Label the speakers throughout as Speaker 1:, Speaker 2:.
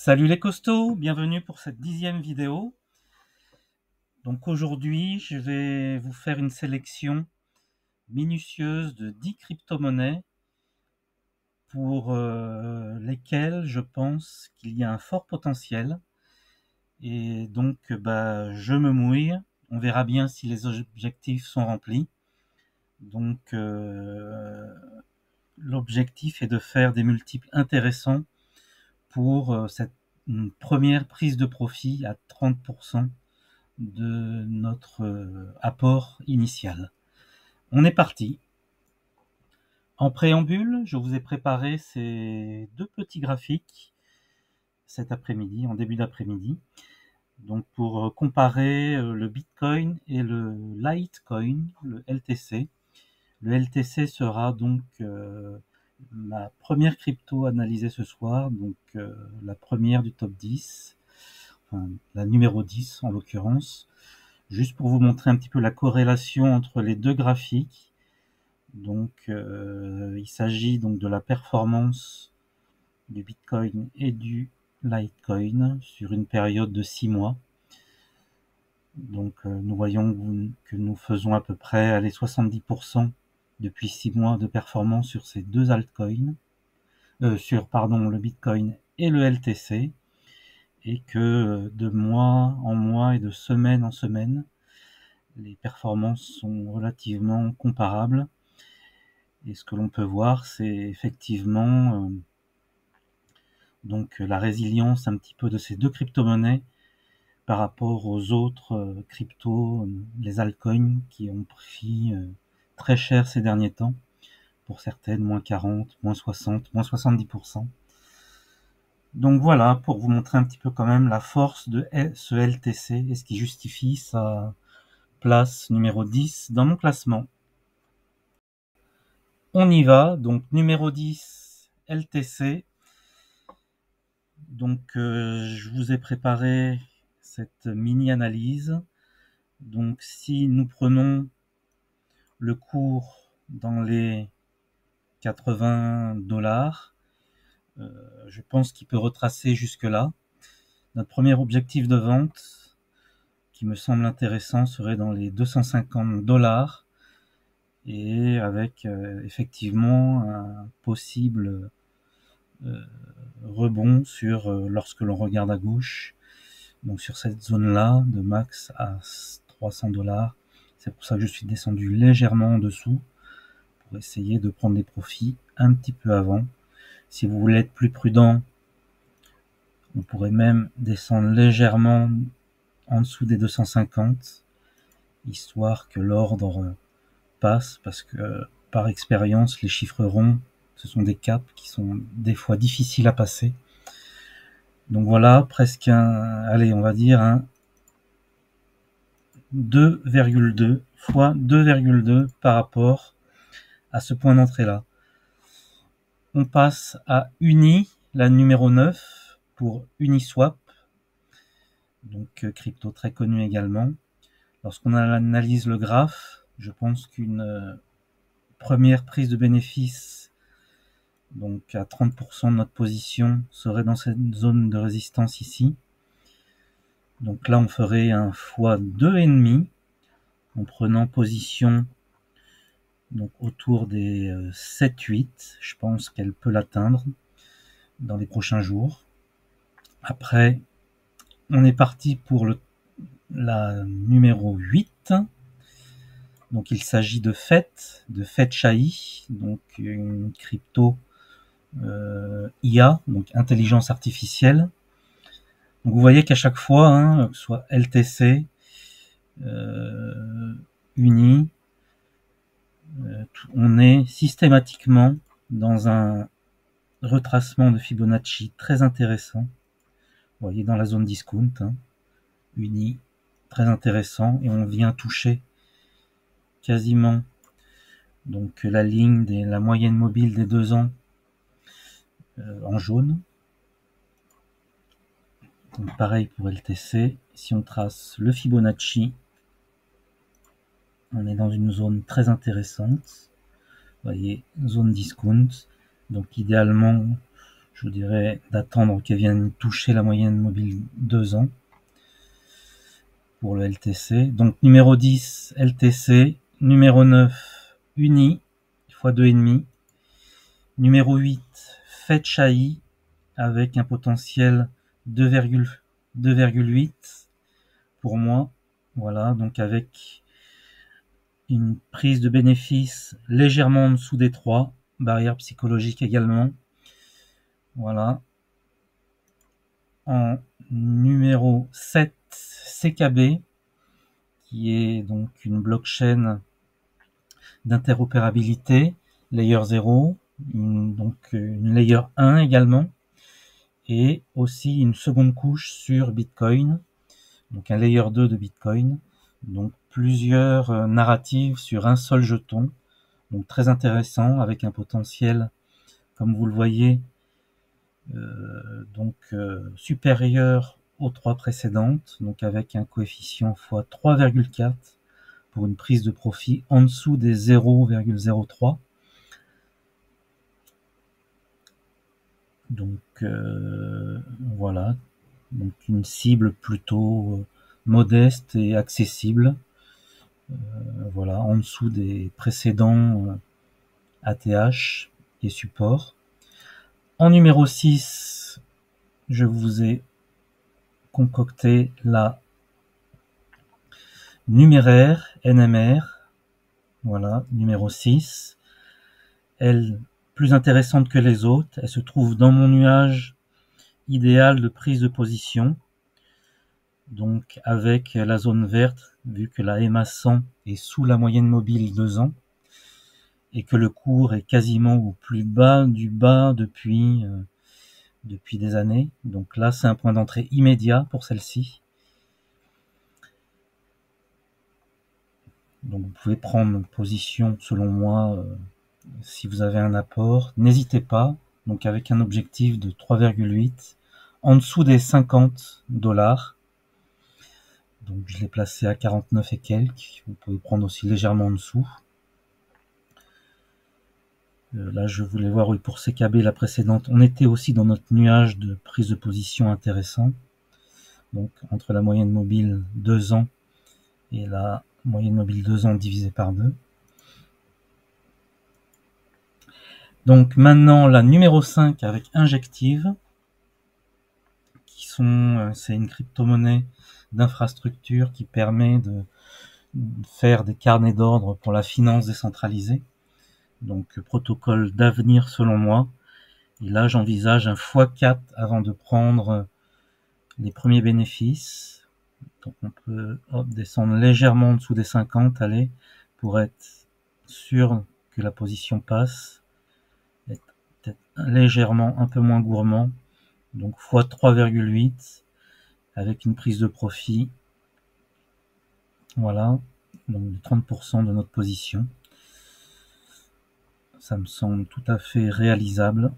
Speaker 1: Salut les costauds, bienvenue pour cette 10e vidéo. Donc aujourd'hui, je vais vous faire une sélection minutieuse de 10 crypto-monnaies pour lesquelles je pense qu'il y a un fort potentiel. Et donc, je me mouille. On verra bien si les objectifs sont remplis. Donc, l'objectif est de faire des multiples intéressants pour cette première prise de profit à 30% de notre apport initial. On est parti. En préambule, je vous ai préparé ces deux petits graphiques cet après-midi, en début d'après-midi, donc pour comparer le Bitcoin et le Litecoin, le LTC. Le LTC sera donc ma première crypto analysée ce soir, donc la première du top 10, enfin la numéro 10 en l'occurrence. Juste pour vous montrer un petit peu la corrélation entre les deux graphiques. Donc, il s'agit donc de la performance du Bitcoin et du Litecoin sur une période de 6 mois. Donc, nous voyons que nous faisons à peu près 70% depuis 6 mois de performance sur ces deux altcoins, sur le Bitcoin et le LTC, et que de mois en mois et de semaine en semaine, les performances sont relativement comparables. Et ce que l'on peut voir, c'est effectivement donc la résilience un petit peu de ces deux crypto-monnaies par rapport aux autres cryptos, les altcoins qui ont pris très cher ces derniers temps. Pour certaines, moins 40, moins 60, moins 70%. Donc voilà, pour vous montrer un petit peu quand même la force de ce LTC et ce qui justifie sa place numéro 10 dans mon classement. On y va, donc numéro 10, LTC. Donc je vous ai préparé cette mini-analyse. Donc si nous prenons le cours dans les 80$, je pense qu'il peut retracer jusque-là. Notre premier objectif de vente, qui me semble intéressant, serait dans les 250$, et avec effectivement un possible rebond sur lorsque l'on regarde à gauche, donc sur cette zone-là de max à 300$. C'est pour ça que je suis descendu légèrement en dessous pour essayer de prendre des profits un petit peu avant. Si vous voulez être plus prudent, on pourrait même descendre légèrement en dessous des 250, histoire que l'ordre passe, parce que par expérience, les chiffres ronds, ce sont des caps qui sont des fois difficiles à passer. Donc voilà, presque on va dire un 2,2 fois 2,2 par rapport à ce point d'entrée là. On passe à Uni, la numéro 9 pour Uniswap, donc crypto très connu également. Lorsqu'on analyse le graphe, je pense qu'une première prise de bénéfice, donc à 30% de notre position, serait dans cette zone de résistance ici. Donc là, on ferait un x2,5 en prenant position donc autour des 7-8. Je pense qu'elle peut l'atteindre dans les prochains jours. Après, on est parti pour la numéro 8. Donc il s'agit de FET donc une crypto IA, donc intelligence artificielle. Donc vous voyez qu'à chaque fois, que ce soit LTC, Uni, on est systématiquement dans un retracement de Fibonacci très intéressant. Vous voyez dans la zone discount, Uni, très intéressant, et on vient toucher quasiment donc la ligne la moyenne mobile des 2 ans en jaune. Donc pareil pour LTC, si on trace le Fibonacci, on est dans une zone très intéressante. Vous voyez, zone discount. Donc idéalement, je vous dirais d'attendre qu'elle vienne toucher la moyenne mobile 2 ans pour le LTC. Donc numéro 10, LTC. Numéro 9, Uni, x 2,5. Numéro 8, Fetchai, avec un potentiel 2,8 pour moi. Voilà, donc avec une prise de bénéfice légèrement en dessous des 3, barrière psychologique également. Voilà. En numéro 7, CKB, qui est donc une blockchain d'interopérabilité, layer 0, donc une layer 1 également, et aussi une seconde couche sur Bitcoin, donc un layer 2 de Bitcoin, donc plusieurs narratives sur un seul jeton, donc très intéressant, avec un potentiel, comme vous le voyez, supérieur aux 3 précédentes, donc avec un coefficient x 3,4 pour une prise de profit en dessous des 0,03. Donc voilà, donc une cible plutôt modeste et accessible, voilà, en dessous des précédents ATH et supports. En numéro 6, je vous ai concocté la numéraire NMR, voilà, numéro 6. Elle, plus intéressante que les autres, elle se trouve dans mon nuage idéal de prise de position, donc avec la zone verte, vu que la EMA 100 est sous la moyenne mobile 2 ans, et que le cours est quasiment au plus bas du bas depuis des années. Donc là, c'est un point d'entrée immédiat pour celle-ci. Donc vous pouvez prendre position selon moi si vous avez un apport. N'hésitez pas, donc avec un objectif de 3,8 en dessous des 50 $. Donc je l'ai placé à 49 et quelques. Vous pouvez prendre aussi légèrement en dessous. Là, je voulais voir, oui, pour CKB, la précédente, on était aussi dans notre nuage de prise de position intéressant. Donc, entre la moyenne mobile 2 ans et la moyenne mobile 2 ans divisée par 2. Donc, maintenant, la numéro 5 avec Injective, c'est une crypto-monnaie d'infrastructure qui permet de faire des carnets d'ordre pour la finance décentralisée. Donc, protocole d'avenir selon moi. Et là, j'envisage un x4 avant de prendre les premiers bénéfices. Donc, on peut descendre légèrement en dessous des 50, allez, pour être sûr que la position passe. Être peut-être légèrement un peu moins gourmand. Donc, x 3,8 avec une prise de profit. Voilà, donc de 30% de notre position. Ça me semble tout à fait réalisable.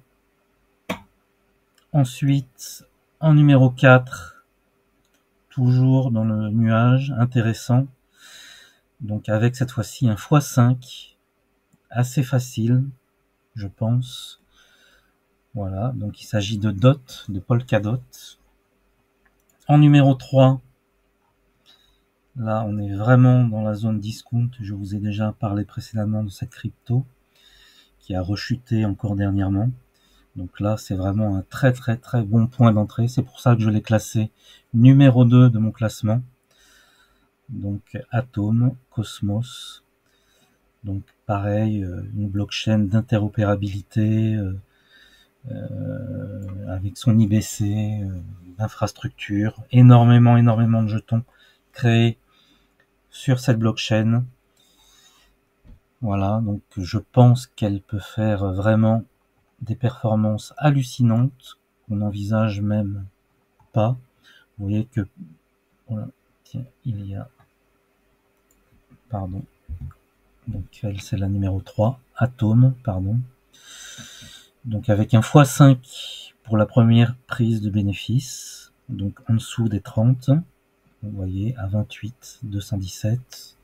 Speaker 1: Ensuite, en numéro 4, toujours dans le nuage, intéressant. Donc avec cette fois-ci un x5, assez facile, je pense. Voilà, donc il s'agit de DOT, de Polkadot. En numéro 3, là on est vraiment dans la zone discount. Je vous ai déjà parlé précédemment de cette crypto qui a rechuté encore dernièrement. Donc là, c'est vraiment un très très très bon point d'entrée. C'est pour ça que je l'ai classé numéro 2 de mon classement. Donc Atom, Cosmos. Donc pareil, une blockchain d'interopérabilité avec son IBC, d'infrastructure, énormément de jetons créés sur cette blockchain. Voilà, donc je pense qu'elle peut faire vraiment des performances hallucinantes qu'on n'envisage même pas. Vous voyez que voilà, tiens, il y a pardon, donc c'est la numéro 3, Atom, pardon. Donc avec un x5 pour la première prise de bénéfice, donc en dessous des 30, vous voyez à 28, 217.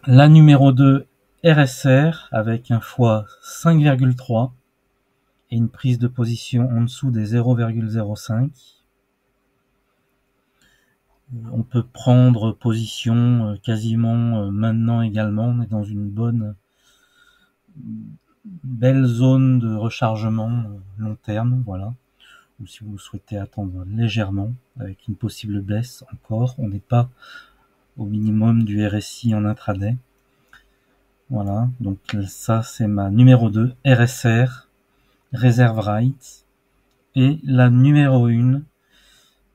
Speaker 1: La numéro 2 RSR avec un x5,3 et une prise de position en dessous des 0,05. On peut prendre position quasiment maintenant également. On est dans une belle zone de rechargement long terme, voilà. Ou si vous souhaitez attendre légèrement avec une possible baisse encore, on n'est pas au minimum du RSI en intraday. Voilà, donc ça c'est ma numéro 2, RSR, Reserve Right. Et la numéro 1,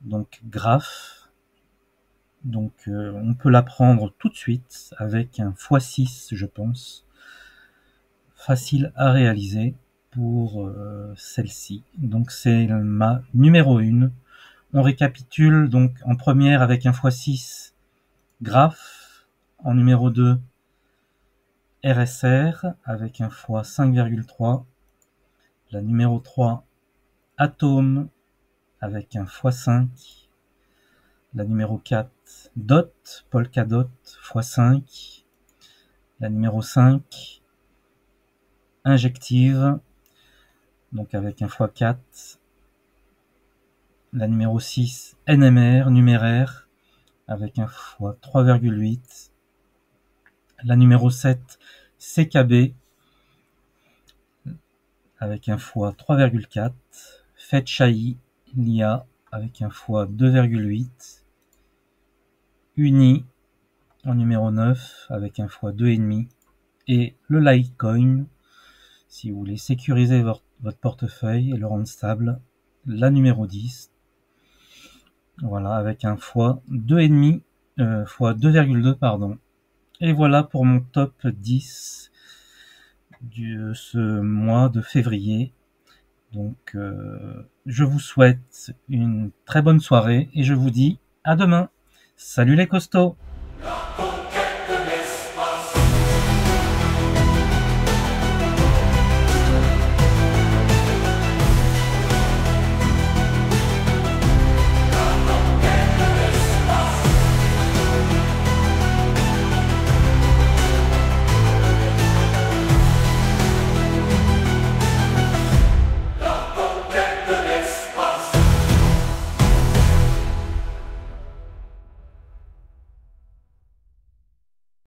Speaker 1: donc Graph. Donc on peut la prendre tout de suite avec un x6, je pense. Facile à réaliser pour celle-ci. Donc c'est ma numéro 1. On récapitule donc en première avec un x6 Graph, en numéro 2 RSR avec un x5,3, la numéro 3 Atome avec un x5, la numéro 4 Dot, Polkadot x5, la numéro 5 Injective, donc avec un x4, la numéro 6 NMR, numéraire, avec un x3,8, la numéro 7 CKB, avec un x3,4, Fetchai, l'IA, avec un x2,8, Uni, en numéro 9, avec un x2,5, et le Litecoin, si vous voulez sécuriser votre portefeuille et le rendre stable, la numéro 10, voilà, avec un x2,5, x2,2, pardon. Et voilà pour mon top 10 de ce mois de février. Donc, je vous souhaite une très bonne soirée et je vous dis à demain. Salut les costauds!